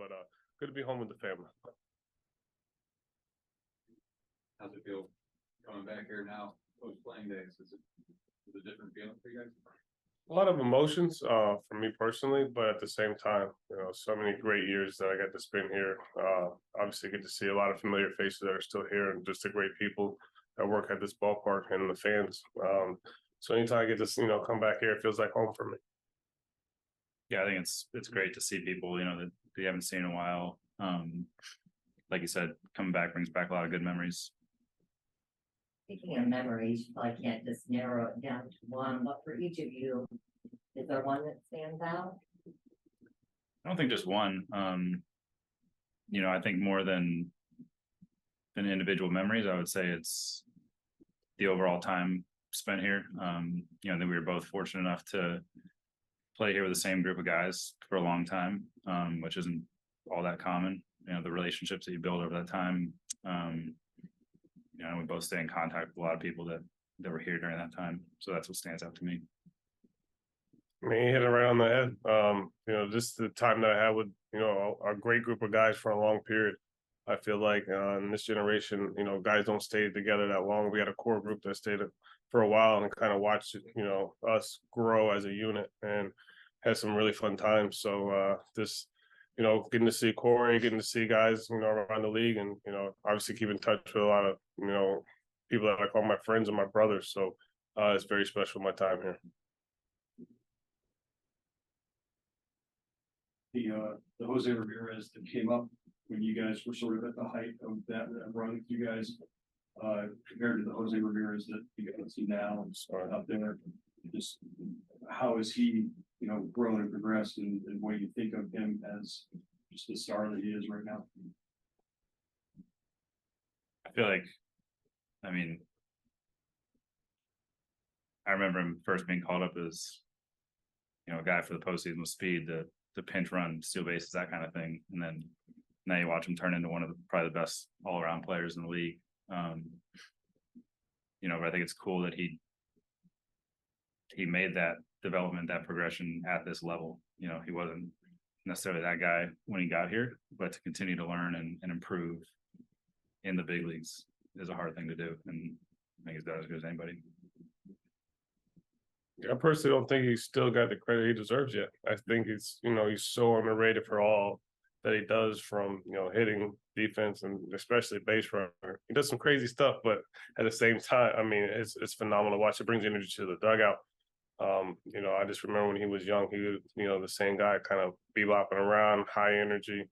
but good to be home with the family. How's it feel coming back here now post playing days? Is it a different feeling for you guys? A lot of emotions for me personally, but at the same time, so many great years that I got to spend here. Obviously, get to see a lot of familiar faces that are still here, and just the great people that work at this ballpark and the fans. So anytime I get to come back here, it feels like home for me. Yeah, I think it's great to see people that we haven't seen in a while. Like you said, coming back brings back a lot of good memories. Speaking of memories, you probably can't just narrow it down to one, but for each of you, is there one that stands out? I don't think just one. I think more than individual memories, I would say it's the overall time spent here. I think we were both fortunate enough to play here with the same group of guys for a long time, which isn't all that common. The relationships that you build over that time. We both stay in contact with a lot of people that were here during that time. So that's what stands out to me. I mean, you hit it right on the head. Just the time that I had with, a great group of guys for a long period. I feel like in this generation, guys don't stay together that long. We had a core group that stayed for a while and kind of watched, us grow as a unit and had some really fun times. So getting to see Corey, getting to see guys, around the league, and obviously keep in touch with a lot of people that I call my friends and my brothers. So it's very special my time here. The Jose Ramirez that came up when you guys were sort of at the height of that run with you guys, compared to the Jose Ramirez that you guys see now out there, just how is he, grown and progressed, and what do you think of him as just the star that he is right now? I feel like, I remember him first being called up as, a guy for the postseason with speed, the pinch run, steal bases, that kind of thing. And then now you watch him turn into one of probably the best all around players in the league. But I think it's cool that he made that development, that progression at this level. He wasn't necessarily that guy when he got here, but to continue to learn and improve in the big leagues is a hard thing to do. And I think he's done as good as anybody. I personally don't think he's still got the credit he deserves yet. I think he's so underrated for all that he does, from, hitting, defense, and especially base runner. He does some crazy stuff, but at the same time, it's phenomenal to watch. It brings energy to the dugout. I just remember when he was young, he was, the same guy, kind of bebopping around, high energy,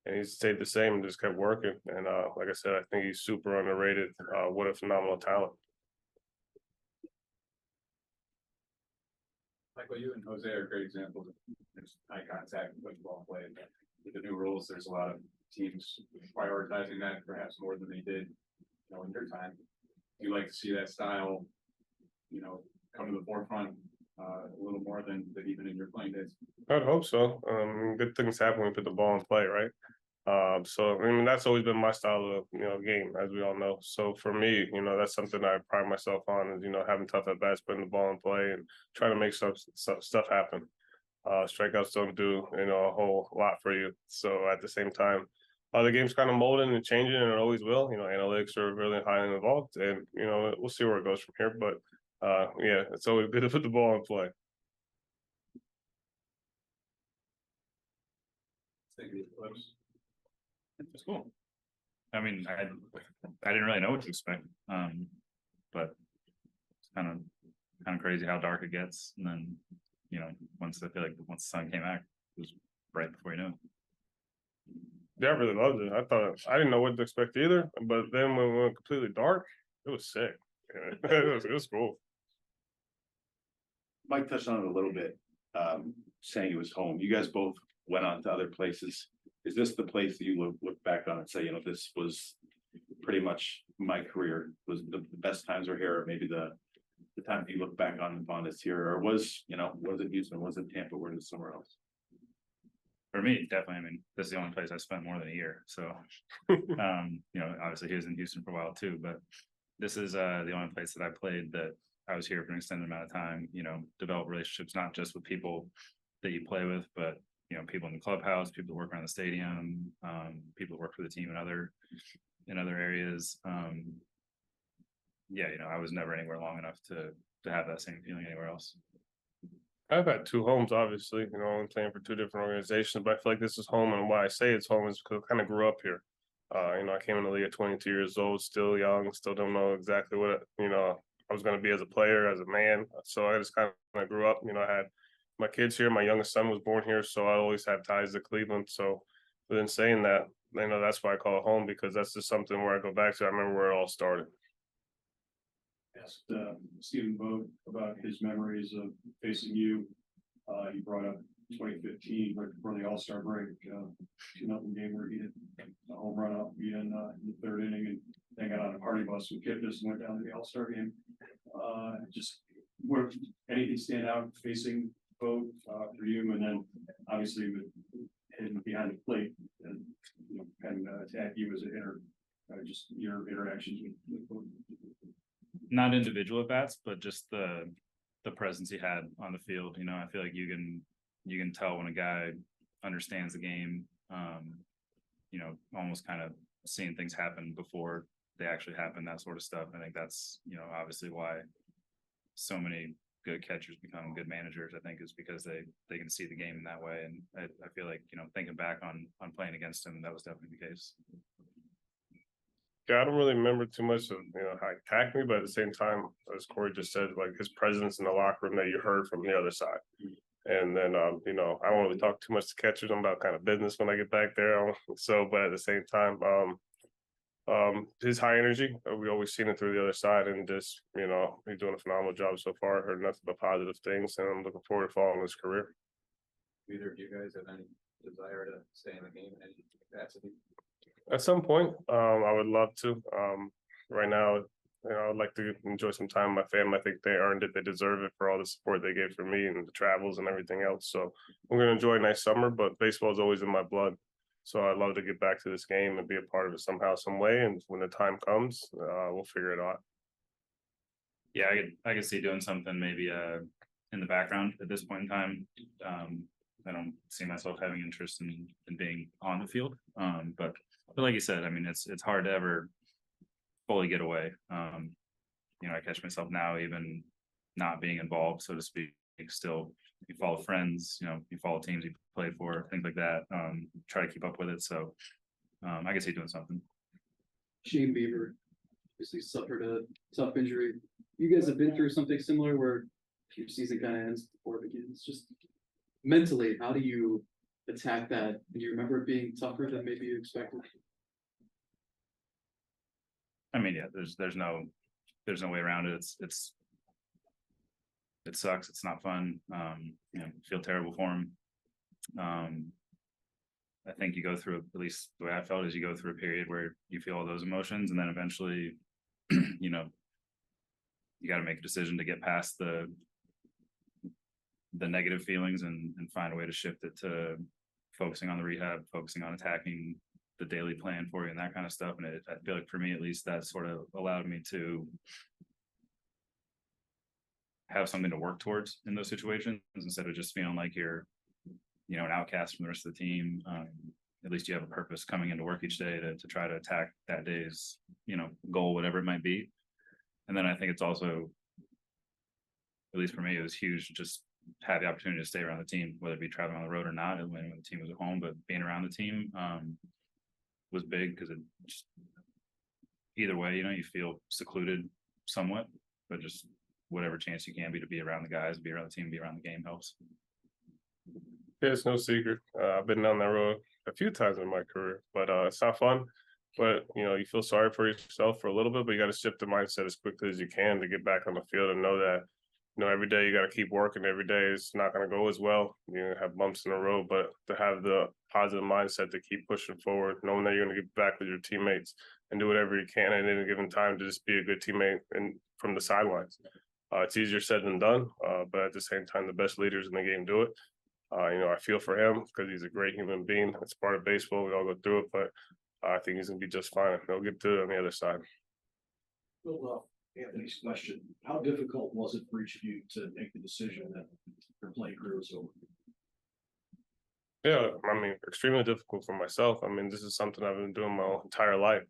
and he stayed the same and just kept working. And like I said, I think he's super underrated. What a phenomenal talent. Michael, you and Jose are great examples of high contact football play. With the new rules, there's a lot of teams prioritizing that perhaps more than they did, in their time. Do you like to see that style, come to the forefront a little more than even in your playing days? I'd hope so. Good things happen when you put the ball in play, right? So that's always been my style of game, as we all know. So for me, that's something I pride myself on, is having tough at bats, putting the ball in play, and trying to make stuff happen. Strikeouts don't do a whole lot for you. So at the same time, the game's kind of molding and changing, and it always will. Analytics are really highly involved, and we'll see where it goes from here. But it's always good to put the ball in play. It's cool. I didn't really know what to expect, but it's kind of crazy how dark it gets, and then once the sun came out, it was right before you knew it. Yeah, I really loved it. I didn't know what to expect either, but then when we went completely dark, it was sick. It was cool. Mike touched on it a little bit, saying it was home. You guys both went on to other places. Is this the place that you look back on and say, this was pretty much my career? Was the best times were here, or maybe the time that you look back on is here, or was it Houston, was it Tampa, or was it somewhere else? For me, definitely. This is the only place I spent more than a year. So, obviously he was in Houston for a while too, but this is the only place that I played that I was here for an extended amount of time. Develop relationships, not just with people that you play with, but you know, people in the clubhouse, people who work around the stadium, people who work for the team in other areas. Yeah, you know, I was never anywhere long enough to have that same feeling anywhere else. I've had two homes, obviously, you know, I'm playing for two different organizations, but I feel like this is home. And why I say it's home is because I kind of grew up here. You know, I came in the league at 22 years old, still young, still don't know exactly what, you know, I was going to be as a player, as a man. So I just kind of grew up, you know, I had my kids here. My youngest son was born here. So I always had ties to Cleveland. So within saying that, you know, that's why I call it home, because that's just something where I go back to. I remember where it all started. Asked Stephen Vogt about his memories of facing you. He brought up 2015 right before the All-Star break, 2-0 game where he hit a home run off in the third inning, and then got on a party bus with Kipnis and went down to the All-Star game. Just where anything stand out facing Vogt for you, and then obviously with him behind the plate and, you know, kind of attack you as a hitter, just your interactions with Vogt. Not individual at bats, but just the presence he had on the field. You know, I feel like you can tell when a guy understands the game. You know, almost kind of seeing things happen before they actually happen, that sort of stuff. I think that's, you know, obviously why so many good catchers become good managers. I think is because they can see the game in that way. And I feel like, you know, thinking back on playing against him, that was definitely the case. Yeah, I don't really remember too much of, you know, how he attacked me, but at the same time, as Corey just said, like his presence in the locker room that you heard from the other side. And then, you know, I don't really talk too much to catchers. I'm about kind of business when I get back there. So, but at the same time, his high energy, we always seen it through the other side, and just, you know, he's doing a phenomenal job so far. I heard nothing but positive things, and I'm looking forward to following his career. Either of you guys have any desire to stay in the game in any capacity? At some point, I would love to. Right now, you know, I'd like to enjoy some time with my family. I think they earned it. They deserve it for all the support they gave for me and the travels and everything else. So I'm going to enjoy a nice summer, but baseball is always in my blood. So I'd love to get back to this game and be a part of it somehow, some way. And when the time comes, we'll figure it out. Yeah, I could see doing something maybe in the background at this point in time. I don't see myself having interest in being on the field. But like you said, I mean, it's hard to ever fully get away. You know, I catch myself now even not being involved, so to speak. Still, you follow friends, you know, you follow teams you play for, things like that. Try to keep up with it. So I can see doing something. Shane Bieber obviously suffered a tough injury. You guys have been through something similar where your season kind of ends before it begins. Just mentally, how do you attack that? Do you remember it being tougher than maybe you expected? I mean, yeah, there's no way around it. It sucks. It's not fun. You know, feel terrible for him. I think you go through, at least the way I felt, is you go through a period where you feel all those emotions, and then eventually, you know, you got to make a decision to get past the negative feelings and find a way to shift it to focusing on the rehab, focusing on attacking the daily plan for you and that kind of stuff. And I feel like for me, at least, that sort of allowed me to have something to work towards in those situations instead of just feeling like you're, you know, an outcast from the rest of the team. At least you have a purpose coming into work each day to try to attack that day's, you know, goal, whatever it might be. And then I think it's also, at least for me, it was huge to just have the opportunity to stay around the team, whether it be traveling on the road or not, and when the team was at home, but being around the team was big because it just, either way, you know, you feel secluded somewhat, but just whatever chance you can be to be around the guys, be around the team, be around the game helps. Yeah, it's no secret. I've been down that road a few times in my career, but it's not fun. But, you know, you feel sorry for yourself for a little bit, but you got to shift the mindset as quickly as you can to get back on the field and know that, you know, every day you got to keep working. Every day it's not going to go as well. You're going to have bumps in the road, but to have the positive mindset to keep pushing forward, knowing that you're going to get back with your teammates and do whatever you can at any given time to just be a good teammate and from the sidelines. It's easier said than done, but at the same time, the best leaders in the game do it. You know, I feel for him because he's a great human being. It's part of baseball. We all go through it, but I think he's going to be just fine. He'll get to it on the other side. Well, Anthony's question, how difficult was it for each of you to make the decision that your playing career was over? Yeah, I mean, extremely difficult for myself. I mean, this is something I've been doing my whole entire life.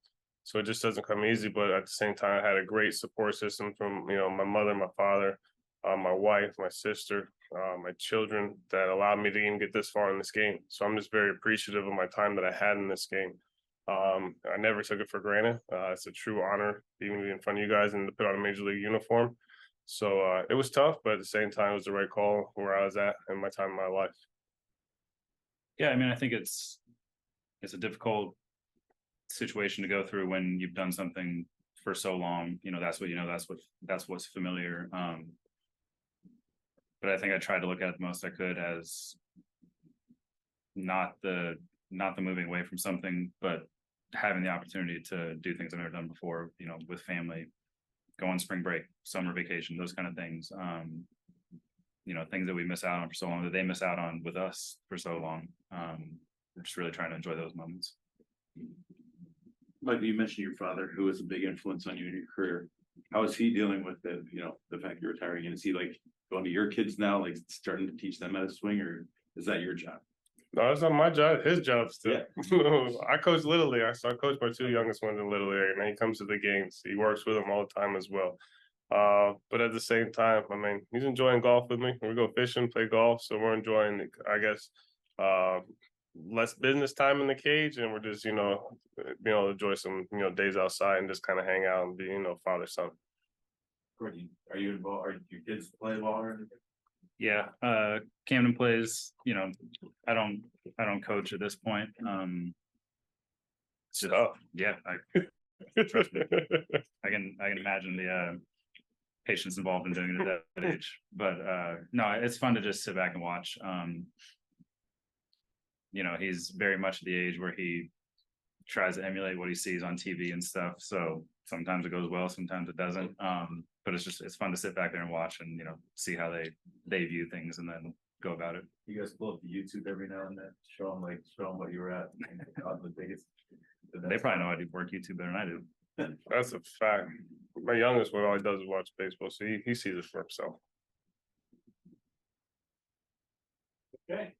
So it just doesn't come easy, but at the same time, I had a great support system from, my mother, my father, my wife, my sister, my children that allowed me to even get this far in this game. So I'm just very appreciative of my time that I had in this game. I never took it for granted. It's a true honor even to be in front of you guys and to put on a major league uniform. So it was tough, but at the same time, it was the right call where I was at in my time in my life. Yeah, I mean, I think it's a difficult situation to go through when you've done something for so long. That's what that's what's familiar. But I think I tried to look at it the most I could as not the moving away from something, but having the opportunity to do things I've never done before, with family, go on spring break, summer vacation, those kind of things. Things that we miss out on for so long, that they miss out on with us for so long. We're just really trying to enjoy those moments. Like you mentioned your father, who was a big influence on you in your career. How is he dealing with the fact you're retiring? And is he like going to your kids now, like starting to teach them how to swing, or is that your job? No, it's not my job, his job still. Yeah. I coach Little League. I coach my two youngest ones in Little League, and then he comes to the games. He works with them all the time as well. But at the same time, I mean, he's enjoying golf with me. We go fishing, play golf, so we're enjoying, I guess, less business time in the cage, and we're just, being able to enjoy some, days outside and just kind of hang out and be, father son. Courtney, are you involved? Are your kids play ball or anything? Yeah, Camden plays. I don't coach at this point. It's just, yeah, trust me. I can imagine the patience involved in doing it at that age. But no, it's fun to just sit back and watch. He's very much at the age where he tries to emulate what he sees on TV and stuff. So sometimes it goes well, sometimes it doesn't. But it's fun to sit back there and watch and see how they view things and then go about it. You guys pull up the YouTube every now and then, show them what you were at on the biggest. They probably know I do work YouTube better than I do. That's a fact. My youngest one, all he does is watch baseball, so he sees it for himself. Okay.